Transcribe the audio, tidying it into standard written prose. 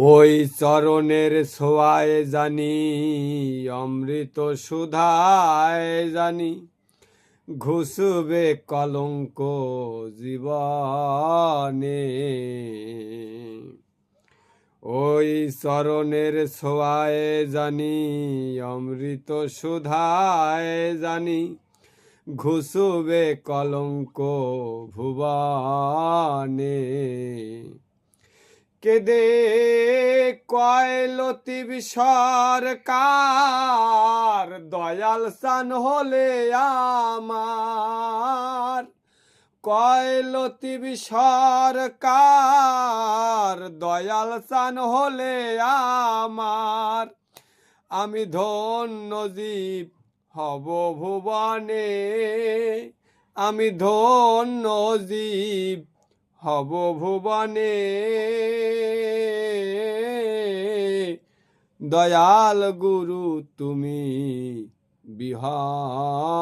ওই চরণের ছোঁয়ায় জানি, অমৃত সুধায় জানি, ঘুষবে কলঙ্ক জীবনে। ওই চরণের ছোঁয়ায় জানি, অমৃত সুধায় জানি, ঘুষবে কলঙ্ক ভুবনে। কেদে কয় লতিফ সরকার, দয়াল সান হলে আমার। কয় লতিফ সরকার, দয়াল সান হলে আমার। আমি ধন্য জীব হব ভুবনে, আমি ধন্য জীব হব ভুবনে। দয়াল গুরু তুমি বিহনে।